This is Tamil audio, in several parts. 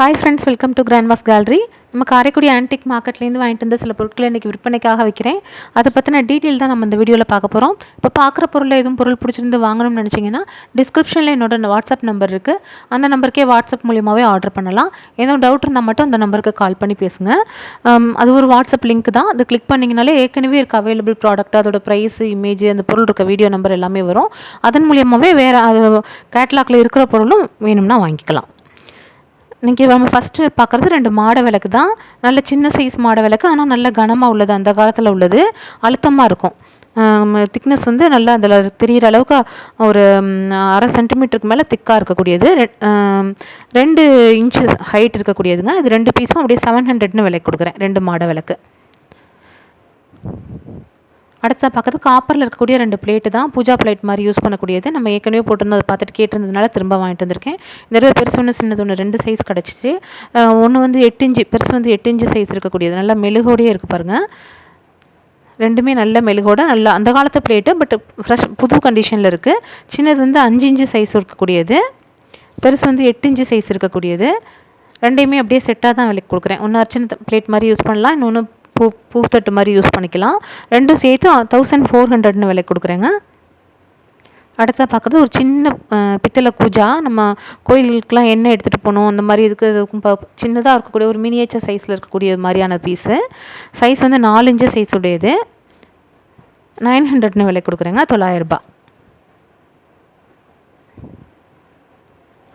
Hi friends, welcome to grandma's gallery. நம்ம காரைக்குடி ஆன்டிக் மார்க்கெட்லேருந்து வாங்கிட்டு வந்த சில பொருட்களை இன்றைக்கி விற்பனைக்காக வைக்கிறேன். அதை பற்றின டீட்டெயில் தான் நம்ம இந்த வீடியோவில் பார்க்க போகிறோம். இப்போ பார்க்குற பொருளில் எதுவும் பொருள் பிடிச்சிருந்து வாங்கணும்னு நினச்சிங்கன்னா டிஸ்கிரிப்ஷனில் என்னோட வாட்ஸ்அப் நம்பர் இருக்குது. அந்த நம்பருக்கே வாட்ஸ்அப் மூலியமாகவே ஆர்டர் பண்ணலாம். எதுவும் டவுட் இருந்தால் மட்டும் அந்த நம்பருக்கு கால் பண்ணி பேசுங்க. அது ஒரு வாட்ஸ்அப் லிங்க் தான். அது கிளிக் பண்ணிங்கனாலே ஏற்கனவே இருக்க அவைலபிள் ப்ராடக்ட், அதோட ப்ரைஸ், இமேஜ், அந்த பொருள் இருக்க வீடியோ நம்பர் எல்லாமே வரும். அதன் மூலியமாகவே வேறு அது கேட்லாகில் இருக்கிற பொருளும் வேணும்னா வாங்கிக்கலாம். இன்றைக்கி நம்ம ஃபஸ்ட்டு பார்க்குறது 2 மாட விளக்கு தான். நல்ல சின்ன சைஸ் மாட விளக்கு, ஆனால் நல்ல கனமாக உள்ளது. அந்த காலத்தில் உள்ளது, அழுத்தமாக இருக்கும். திக்னஸ் வந்து நல்லா அதில் தெரிகிற அளவுக்கு ஒரு 1/2 சென்டிமீட்டருக்கு மேலே திக்காக இருக்கக்கூடியது. 2 இன்ச்சு ஹைட் இருக்கக்கூடியதுங்க. இது 2 பீஸும் அப்படியே 700ன்னு விலைக்கு கொடுக்குறேன். 2 மாட விளக்கு. அடுத்த பார்க்குறது காப்பரில் இருக்கக்கூடிய 2 பிளேட்டு தான். பூஜா பிளேட் மாதிரி யூஸ் பண்ணக்கூடியது. நம்ம ஏற்கனவே போட்டிருந்தோம், அதை பார்த்துட்டு கேட்டிருந்ததுனால திரும்ப வாங்கிட்டு வந்திருக்கேன். இந்த தடவை பெருசு ஒன்று சின்னது ஒன்று 2 சைஸ் கிடச்சிச்சு. ஒன்று வந்து 8 இன்ச்சு, பெருசு வந்து 8 இன்ச்சு சைஸ் இருக்கக்கூடியது. நல்லா மெழுகோடையே இருக்குது பாருங்கள். ரெண்டுமே நல்ல மெழுகோட, நல்லா அந்த காலத்து பிளேட்டு, பட் ஃப்ரெஷ் புது கண்டிஷனில் இருக்குது. சின்னது வந்து 5 இன்ச்சு சைஸ் இருக்கக்கூடியது, பெருசு வந்து 8 இன்ச்சு சைஸ் இருக்கக்கூடியது. ரெண்டையுமே அப்படியே செட்டாக தான் விலைக்கு கொடுக்குறேன். ஒன்று அர்ச்சனை பிளேட் மாதிரி யூஸ் பண்ணலாம், இன்னொன்று பூத்தட்டு மாதிரி யூஸ் பண்ணிக்கலாம். ரெண்டும் சேர்த்து 1400ன்னு விலை கொடுக்குறேங்க. அடுத்த பார்க்குறது ஒரு சின்ன பித்தளை கூஜா. நம்ம கோயிலுக்கெலாம் எண்ணெய் எடுத்துகிட்டு போகணும், அந்த மாதிரி இருக்கிறதுக்கும் சின்னதாக இருக்கக்கூடிய ஒரு மினியேச்சர் சைஸில் இருக்கக்கூடிய மாதிரியான பீஸு. சைஸ் வந்து 4 இன்ச்சு சைஸ் உடையது. 900ன்னு விலை கொடுக்குறேங்க. 900 ரூபாய்.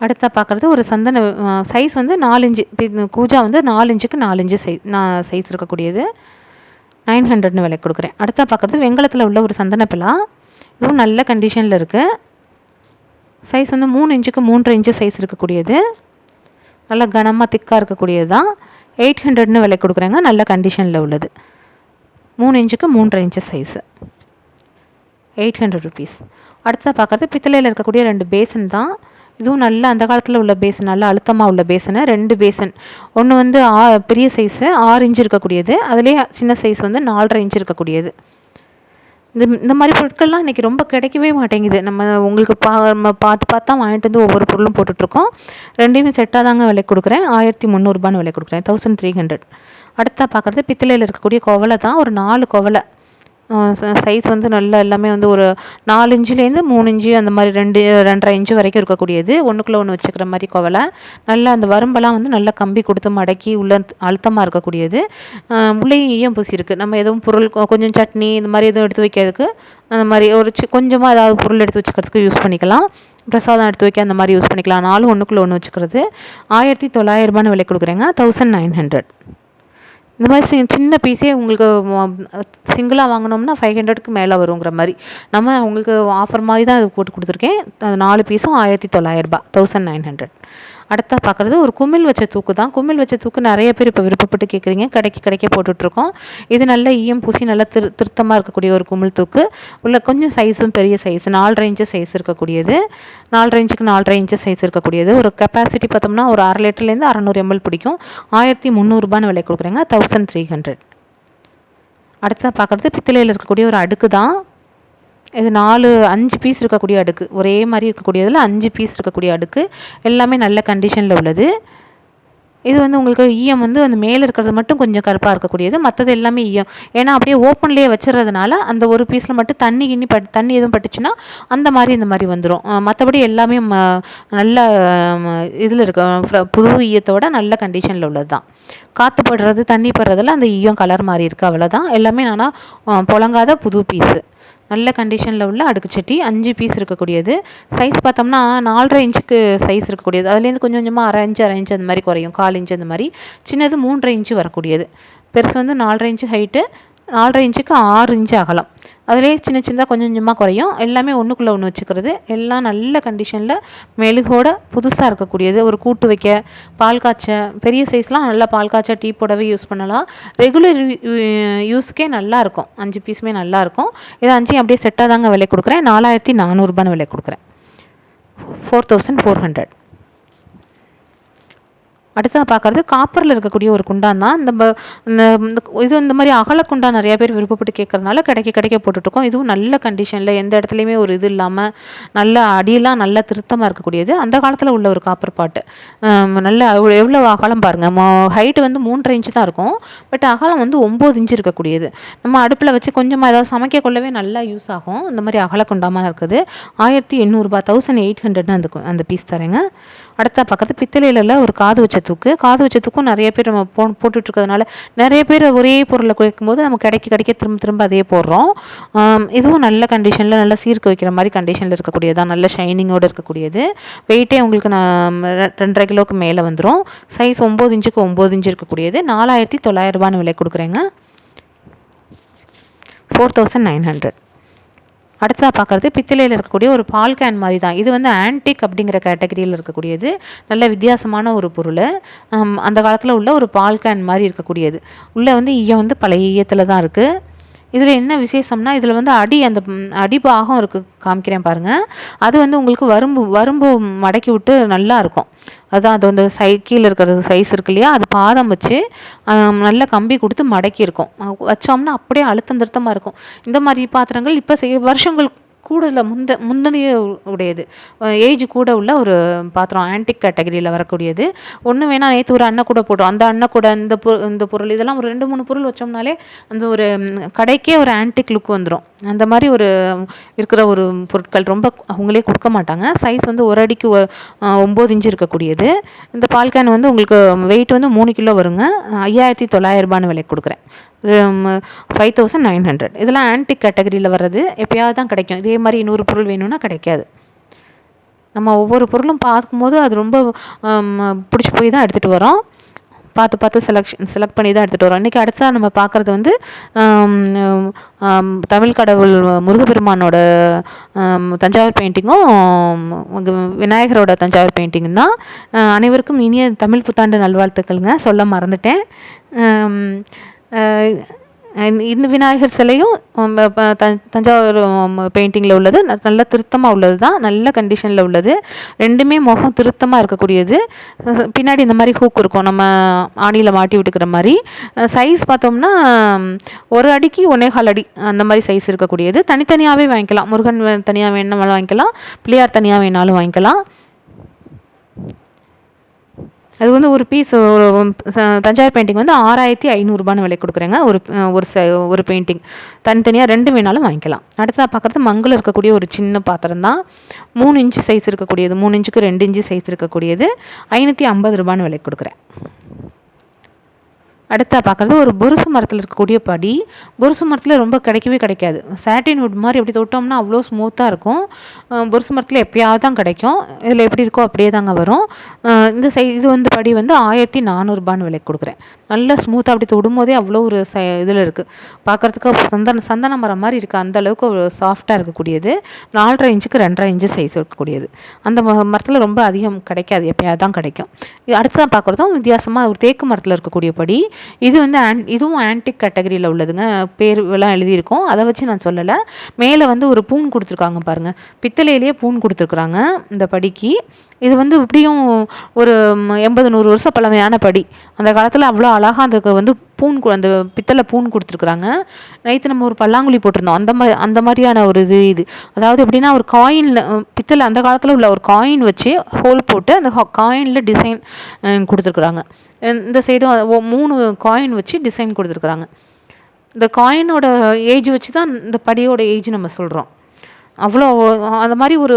அடுத்த பார்க்குறது ஒரு சந்தன சைஸ் வந்து 4 இன்ச்சு கூஜா வந்து 4 இன்ச்சுக்கு 4 இன்ச்சு சைஸ் இருக்கக்கூடியது. 900ன்னு விலை கொடுக்குறேன். அடுத்த பார்க்குறது வெங்கலத்தில் உள்ள ஒரு சந்தன பிலா. இதுவும் நல்ல கண்டிஷனில் இருக்குது. சைஸ் வந்து 3 இன்ச்சுக்கு 3.5 இன்ச்சு சைஸ் இருக்கக்கூடியது. நல்லா கனமாக திக்காக இருக்கக்கூடியது தான். 800ன்னு விலை கொடுக்குறேங்க. நல்ல கண்டிஷனில் உள்ளது. 3 இன்ச்சுக்கு 3.5 இன்ச்சு சைஸு. 800 ருபீஸ். அடுத்த பார்க்குறது பித்தளையில் இருக்கக்கூடிய 2 பேசன் தான். இதுவும் நல்ல அந்த காலத்தில் உள்ள பேசன், நல்ல அழுத்தமாக உள்ள பேசனு. 2 பேசன். ஒன்று வந்து பெரிய சைஸு 6 இன்ச்சு இருக்கக்கூடியது. அதுலேயே சின்ன சைஸ் வந்து 4.5 இன்ச்சு இருக்கக்கூடியது. இந்த மாதிரி பொருட்கள்லாம் இன்றைக்கி ரொம்ப கிடைக்கவே மாட்டேங்குது. நம்ம உங்களுக்கு பார்த்து தான் வாங்கிட்டு வந்து ஒவ்வொரு பொருளும் போட்டுட்ருக்கோம். ரெண்டையுமே செட்டாக தாங்க விலை கொடுக்குறேன். 1300 விலை கொடுக்குறேன். 1300. அடுத்த பார்க்குறது பித்தளையில் இருக்கக்கூடிய குவலை தான். ஒரு 4 குவலை. சைஸ் வந்து நல்லா எல்லாமே வந்து ஒரு 4 இன்ச்சுலேருந்து 3 இன்ச்சு அந்த மாதிரி 2.5 இன்ச்சு வரைக்கும் இருக்கக்கூடியது. ஒன்றுக்குள்ளே ஒன்று வச்சுக்கிற மாதிரி குவலை. நல்லா அந்த வரம்பெல்லாம் வந்து நல்லா கம்பி கொடுத்து மடக்கி உள்ள அழுத்தமாக இருக்கக்கூடியது. உள்ளேயும் ஈயம் பூசி இருக்குது. நம்ம எதுவும் பொருள் கொஞ்சம் சட்னி இந்த மாதிரி எதுவும் எடுத்து வைக்கிறதுக்கு, அந்த மாதிரி ஒரு கொஞ்சமாக ஏதாவது பொருள் எடுத்து வச்சுக்கிறதுக்கு யூஸ் பண்ணிக்கலாம். பிரசாதம் எடுத்து வைக்க அந்த மாதிரி யூஸ் பண்ணிக்கலாம். 4 ஒன்றுக்குள்ளே ஒன்று வச்சுக்கிறது. 1900 விலை கொடுக்குறேங்க. 1900. இந்த மாதிரி சின்ன பீஸே உங்களுக்கு சிங்கிளாக வாங்கினோம்னா 500க்கு மேலே வருங்கிற மாதிரி நம்ம உங்களுக்கு ஆஃபர் மாதிரி தான் அது போட்டு கொடுத்துருக்கேன். அது 4 பீஸும் 1900 ரூபாய். 1900. அடுத்த பார்க்குறது ஒரு குமிழ் வச்ச தூக்கு தான். குமிழ் வச்ச தூக்கு நிறைய பேர் இப்போ விருப்பப்பட்டு கேட்குறீங்க. கிடைக்க போட்டுட்ருக்கோம். இது நல்ல ஈயம் பூசி நல்லா திருத்தமாக இருக்கக்கூடிய ஒரு குமிழ் தூக்கு. உள்ள கொஞ்சம் சைஸும் பெரிய சைஸ் 4.5 இன்ச்சு சைஸ் இருக்கக்கூடியது. 4.5 இன்ச்சுக்கு 4.5 இன்ச்சு சைஸ் இருக்கக்கூடியது. ஒரு கெப்பாசிட்டி பார்த்தோம்னா ஒரு 1/2 லிட்டர்லேருந்து 600 ml பிடிக்கும். 1300 விலை கொடுக்குறேங்க. 1300. அடுத்த பார்க்குறது பித்தளையில் இருக்கக்கூடிய ஒரு அடுக்கு தான். இது 5 பீஸ் இருக்கக்கூடிய அடுக்கு. ஒரே மாதிரி இருக்கக்கூடியதில் 5 பீஸ் இருக்கக்கூடிய அடுக்கு. எல்லாமே நல்ல கண்டிஷனில் உள்ளது. இது வந்து உங்களுக்கு ஈயம் வந்து அந்த மேலே இருக்கிறது மட்டும் கொஞ்சம் கருப்பாக இருக்கக்கூடியது. மற்றது எல்லாமே ஈயம். ஏன்னா அப்படியே ஓப்பன்லேயே வச்சுறதுனால அந்த ஒரு பீஸில் மட்டும் தண்ணி எதுவும் பட்டுச்சுன்னா அந்த மாதிரி வந்துடும். மற்றபடி எல்லாமே நல்ல இதில் இருக்க புது ஈயத்தோட நல்ல கண்டிஷனில் உள்ளது தான். காற்று படுறது, தண்ணி படுறதில் அந்த ஈயம் கலர் மாதிரி இருக்குது, அவ்வளோதான். எல்லாமே புழங்காத புது பீஸு. நல்ல கண்டிஷனில் உள்ள அடுக்கு சட்டி. 5 பீஸ் இருக்கக்கூடியது. சைஸ் பார்த்தோம்னா 4.5 இன்ச்சுக்கு சைஸ் இருக்கக்கூடியது. அதுலேருந்து கொஞ்சம் கொஞ்சமாக 1/2 இன்ச்சு அந்த மாதிரி குறையும். 1/4 இன்ச்சு அந்த மாதிரி. சின்னது 3.5 இன்ச்சு வரக்கூடியது. பெருசு வந்து 4.5 இன்ச்சு ஹைட்டு, 4.5 இன்ச்சுக்கு 6 இன்ச்சு அகலம். அதிலே சின்னதாக கொஞ்சம் கொஞ்சமாக குறையும். எல்லாமே ஒன்றுக்குள்ளே ஒன்று வச்சுக்கிறது. எல்லாம் நல்ல கண்டிஷனில் மெழுகோட புதுசாக இருக்கக்கூடியது. ஒரு கூட்டு வைக்க, பால் காய்ச்ச, பெரிய சைஸ்லாம் நல்லா பால் காய்ச்ச, டீ போடவே யூஸ் பண்ணலாம். ரெகுலர் யூஸ்க்கே நல்லாயிருக்கும். 5 பீஸுமே நல்லாயிருக்கும். இது 5 அப்படியே செட்டாக தாங்க விலை கொடுக்குறேன். 4400 விலை கொடுக்குறேன். 4400. அடுத்ததாக பார்க்குறது காப்பரில் இருக்கக்கூடிய ஒரு குண்டான் தான். இந்த மாதிரி அகல குண்டான் நிறைய பேர் விருப்பப்பட்டு கேட்குறதுனால கிடைக்க போட்டுட்ருக்கோம். இதுவும் நல்ல கண்டிஷனில் எந்த இடத்துலையுமே ஒரு இது இல்லாமல் நல்ல அடியெல்லாம் நல்லா திருத்தமாக இருக்கக்கூடியது. அந்த காலத்தில் உள்ள ஒரு காப்பர் பாட்டு. நல்ல எவ்வளோ அகலம் பாருங்கள். ஹைட்டு வந்து 3.5 இன்ச்சு தான் இருக்கும். பட் அகலம் வந்து 9 இன்ச்சு இருக்கக்கூடியது. நம்ம அடுப்பில் வச்சு கொஞ்சமாக ஏதாவது சமைக்க கொள்ளவே நல்லா யூஸ் ஆகும். இந்த மாதிரி அகல குண்டாமல் இருக்குது. 1800 1800 அந்த பீஸ் தரேங்க. அடுத்த பார்க்குறது பித்தளையில் ஒரு காது வச்ச தூக்கும் நிறைய பேர் நம்ம போட்டுட்ருக்கிறதுனால நிறைய பேர் ஒரே பொருளை கேட்கும்போது நம்ம கிடைக்க திரும்ப அதே போடுறோம். இதுவும் நல்ல கண்டிஷனில் நல்லா சீர்க்க வைக்கிற மாதிரி கண்டிஷனில் இருக்கக்கூடியதான். நல்ல ஷைனிங்கோடு இருக்கக்கூடியது. வெயிட்டே உங்களுக்கு நான் 2.5 கிலோவுக்கு மேலே வந்துடும். சைஸ் 9 இன்ச்சுக்கு 9 இன்ச்சு இருக்கக்கூடியது. 4900 விலை கொடுக்குறேங்க. 4900. அடுத்ததாக பார்க்குறது பித்தளையில் இருக்கக்கூடிய ஒரு பால் கேன் மாதிரி தான். இது வந்து ஆன்டிக் அப்படிங்கிற கேட்டகரியில் இருக்கக்கூடியது. நல்ல வித்தியாசமான ஒரு பொருள். அந்த காலத்தில் உள்ள ஒரு பால் கேன் மாதிரி இருக்கக்கூடியது. உள்ளே வந்து ஈயம் வந்து பழைய ஈயத்தில் தான் இருக்குது. இதில் என்ன விசேஷம்னா இதில் வந்து அந்த அடிபாகம் இருக்குது, காமிக்கிறேன் பாருங்கள். அது வந்து உங்களுக்கு வரும்பு மடக்கி விட்டு நல்லா இருக்கும். அதுதான் அது வந்து கீழே இருக்கிற சைஸ் இருக்கு இல்லையா, அது பாதம் வச்சு நல்ல கம்பி கொடுத்து மடக்கி இருக்கும். வச்சோம்னா அப்படியே அழுத்தம் திருத்தமாக இருக்கும். இந்த மாதிரி பாத்திரங்கள் இப்போ வருஷங்கள் கூடுதல முந்தனைய உடையது, ஏஜ் கூட உள்ள ஒரு பாத்திரம், ஆன்டிக் கேட்டகரியில் வரக்கூடியது. ஒன்று வேணால் நேற்று ஒரு அன்னக்கூடை போட்டோம். அந்த அன்னக்கூடை இந்த பொருள் இதெல்லாம் ஒரு 2-3 பொருள் வச்சோம்னாலே அந்த ஒரு கடைக்கே ஒரு ஆன்டிக் லுக் வந்துடும். அந்த மாதிரி ஒரு இருக்கிற ஒரு பொருட்கள் ரொம்ப அவங்களே கொடுக்க மாட்டாங்க. சைஸ் வந்து ஒரு அடிக்கு 9 இன்ச்சு இருக்கக்கூடியது. இந்த பால் கேன் வந்து உங்களுக்கு வெயிட் வந்து 3 கிலோ வருங்க. 5900 விலைக்கு கொடுக்குறேன். 5900. இதெல்லாம் ஆன்டிக் கேட்டகரியில் வர்றது. எப்போயாவது தான் கிடைக்கும். இதே மாதிரி இன்னொரு பொருள் வேணும்னா கிடைக்காது. நம்ம ஒவ்வொரு பொருளும் பார்க்கும்போது அது ரொம்ப பிடிச்சி போய் தான் எடுத்துகிட்டு வரோம். பார்த்து செலக்ட் பண்ணி தான் எடுத்துகிட்டு வரோம். இன்றைக்கி அடுத்ததாக நம்ம பார்க்குறது வந்து தமிழ் கடவுள் முருகப்பெருமானோட தஞ்சாவூர் பெயிண்டிங்கும் விநாயகரோட தஞ்சாவூர் பெயிண்டிங்கும் தான். அனைவருக்கும் இனிய தமிழ் புத்தாண்டு நல்வாழ்த்துக்கள்ங்க, சொல்ல மறந்துட்டேன். இந்த விநாயகர் சிலையும் தஞ்சாவூர் பெயிண்டிங்கில் உள்ளது. நல்ல திருத்தமாக உள்ளது தான், நல்ல கண்டிஷனில் உள்ளது. ரெண்டுமே முகம் திருத்தமாக இருக்கக்கூடியது. பின்னாடி இந்த மாதிரி ஹூக் இருக்கும், நம்ம ஆணியில் மாட்டி விட்டுக்கிற மாதிரி. சைஸ் பார்த்தோம்னா ஒரு அடிக்கு 1.25 அடி அந்த மாதிரி சைஸ் இருக்கக்கூடியது. தனித்தனியாகவே வாங்கிக்கலாம். முருகன் தனியாக வேணாலும் வாங்கிக்கலாம், பிள்ளையார் தனியாக வேணாலும் வாங்கிக்கலாம். அது வந்து ஒரு பீஸ் தஞ்சாவூர் பெயிண்டிங் வந்து 6500 விலை கொடுக்குறேங்க. ஒரு பெயிண்டிங் தனித்தனியாக 2 வேணாலும் வாங்கிக்கலாம். அடுத்ததாக பார்க்குறது மங்கில் இருக்கக்கூடிய ஒரு சின்ன பாத்திரம் தான். 3 இன்ச்சு சைஸ் இருக்கக்கூடியது, 3 இன்ச்சுக்கு 2 இன்ச்சு சைஸ் இருக்கக்கூடியது. 550 விலை கொடுக்குறேன். அடுத்தா பார்க்குறது ஒரு பொருசு மரத்தில் இருக்கக்கூடிய படி. பொருசு மரத்தில் ரொம்ப கிடைக்காது. சாட்டின் வுட் மாதிரி எப்படி தொட்டோம்னா அவ்வளோ ஸ்மூத்தாக இருக்கும். பொருசு மரத்தில் எப்பயாவது தான் கிடைக்கும். இதில் எப்படி இருக்கோ அப்படியே தாங்க வரும். இது வந்து படி வந்து 1400 விலைக்கு கொடுக்குறேன். நல்லா ஸ்மூத்தாக அப்படி தொடும்போதே அவ்வளோ ஒரு இதில் இருக்குது. பார்க்குறதுக்கு சந்தன மரம் மாதிரி இருக்குது. அந்தளவுக்கு ஒரு சாஃப்டாக இருக்கக்கூடியது. 4.5 இன்ச்சுக்கு 2.5 இன்ச்சு சைஸ் இருக்கக்கூடியது. அந்த மரத்தில் ரொம்ப அதிகம் கிடைக்காது, எப்பயாவது தான் கிடைக்கும். அடுத்ததான் பார்க்குறதும் வித்தியாசமாக ஒரு தேக்கு மரத்தில் இருக்கக்கூடிய படி. இது வந்து இதுவும் ஆன்டிக் கேட்டகரியில் உள்ளதுங்க. பேர்லாம் எழுதியிருக்கோம், அதை வச்சு நான் சொல்லலை. மேலே வந்து ஒரு பூன் கொடுத்துருக்காங்க பாருங்கள், பித்தளையிலேயே பூன் கொடுத்துருக்குறாங்க இந்த படிக்கு. இது வந்து இப்படியும் ஒரு 80-100 வருஷம் பழமையான படி. அந்த காலத்தில் அவ்வளோ அழகாக அதுக்கு வந்து அந்த பித்தளை பூன் கொடுத்துருக்குறாங்க. நைட்டு நம்ம ஒரு பல்லாங்குழி போட்டிருந்தோம், அந்த மாதிரியான ஒரு இது. அதாவது எப்படின்னா ஒரு காயினில் பித்தளை அந்த காலத்தில் உள்ள ஒரு காயின் வச்சு ஹோல் போட்டு அந்த காயினில் டிசைன் கொடுத்துருக்குறாங்க. இந்த சைடும் 3 காயின் வச்சு டிசைன் கொடுத்துருக்குறாங்க. இந்த காயினோட ஏஜ் வச்சு தான் இந்த படியோட ஏஜ் நம்ம சொல்கிறோம். அவ்வளோ அந்த மாதிரி ஒரு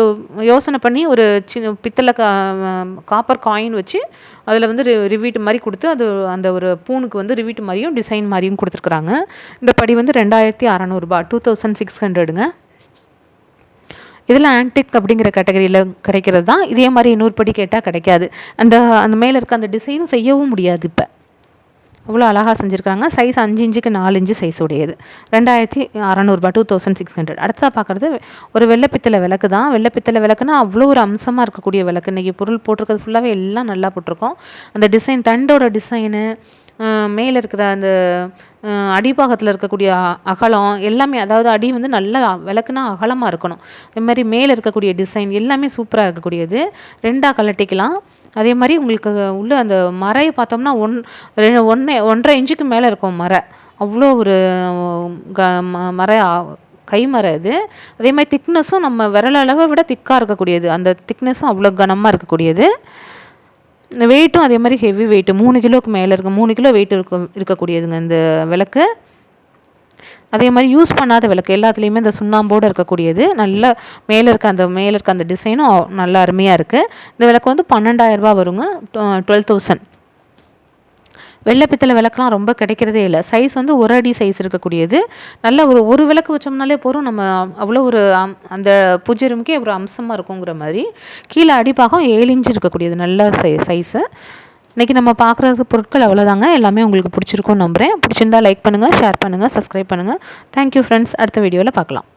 யோசனை பண்ணி ஒரு சின்ன பித்தளை காப்பர் காயின் வச்சு அதில் வந்து ரிவீட்டு மாதிரி கொடுத்து அது அந்த ஒரு பூனுக்கு வந்து ரிவீட்டு மாதிரியும் டிசைன் மாதிரியும் கொடுத்துருக்குறாங்க. இந்த படி வந்து 2600 2600ங்க. இதில் ஆன்டிக் அப்படிங்கிற கேட்டகரியில் கிடைக்கிறது தான். இதே மாதிரி இன்னொரு படி கேட்டால் கிடைக்காது. அந்த மேலே இருக்க அந்த டிசைனும் செய்யவும் முடியாது. இப்போ அவ்வளோ அழகாக செஞ்சுருக்காங்க. சைஸ் 5 இன்ச்சுக்கு 4 இன்ச்சு சைஸ் உடையது. 2600 2600. அடுத்ததாக பார்க்குறது ஒரு வெள்ளைப்பித்தளை விளக்கு தான். வெள்ளைப்பித்தளை விளக்குன்னா அவ்வளோ ஒரு அம்சமாக இருக்கக்கூடிய விளக்கு. இன்றைக்கி பொருள் போட்டிருக்கிறது ஃபுல்லாகவே எல்லாம் நல்லா போட்டிருக்கோம். அந்த டிசைன் தண்டோட டிசைனு மேலே இருக்கிற அந்த அடிப்பாகத்தில் இருக்கக்கூடிய அகலம் எல்லாமே, அதாவது அடி வந்து நல்லா விளக்குனா அகலமாக இருக்கணும். அது மாதிரி மேலே இருக்கக்கூடிய டிசைன் எல்லாமே சூப்பராக இருக்கக்கூடியது. 2ஆக கழட்டிக்கலாம். அதே மாதிரி உங்களுக்கு உள்ள அந்த மரையை பார்த்தோம்னா 1.5 இன்ச்சுக்கு மேலே இருக்கும் மரை. அவ்வளோ ஒரு மர கை மரம் இது. அதே மாதிரி திக்னஸும் நம்ம விரல் அளவை விட திக்காக இருக்கக்கூடியது. அந்த திக்னஸும் அவ்வளோ கனமாக இருக்கக்கூடியது. வெயிட்டும் அதே மாதிரி ஹெவி வெயிட்டு, 3 கிலோவுக்கு மேலே இருக்குது. 3 கிலோ வெயிட் இருக்கக்கூடியதுங்க இந்த விளக்கு. அதே மாதிரி யூஸ் பண்ணாத விளக்கு எல்லாத்துலேயுமே இந்த சுண்ணாம்போடு இருக்கக்கூடியது. நல்ல மேலே இருக்க அந்த டிசைனும் நல்லா அருமையாக இருக்குது. இந்த விளக்கு வந்து 12,000 வருங்க. 12,000. வெள்ளை பித்தளை விளக்குலாம் ரொம்ப கிடைக்கிறதே இல்லை. சைஸ் வந்து 1 அடி சைஸ் இருக்கக்கூடியது. நல்ல ஒரு விளக்கு வச்சோம்னாலே போதும், நம்ம அவ்வளோ ஒரு அந்த பூஜை ரூமுக்கே ஒரு அம்சமாக இருக்குங்கிற மாதிரி. கீழே அடிப்பாகம் 7 இன்ச் இருக்கக்கூடியது. நல்ல சைஸு. இன்றைக்கி நம்ம பார்க்குறது பொருட்கள் அவ்வளோதாங்க. எல்லாமே உங்களுக்கு பிடிச்சிருக்கும்னு நம்புகிறேன். பிடிச்சிருந்தா லைக் பண்ணுங்கள், ஷேர் பண்ணுங்கள், சப்ஸ்கிரைப் பண்ணுங்கள். Thank you friends. அடுத்த வீடியோவில் பார்க்கலாம்.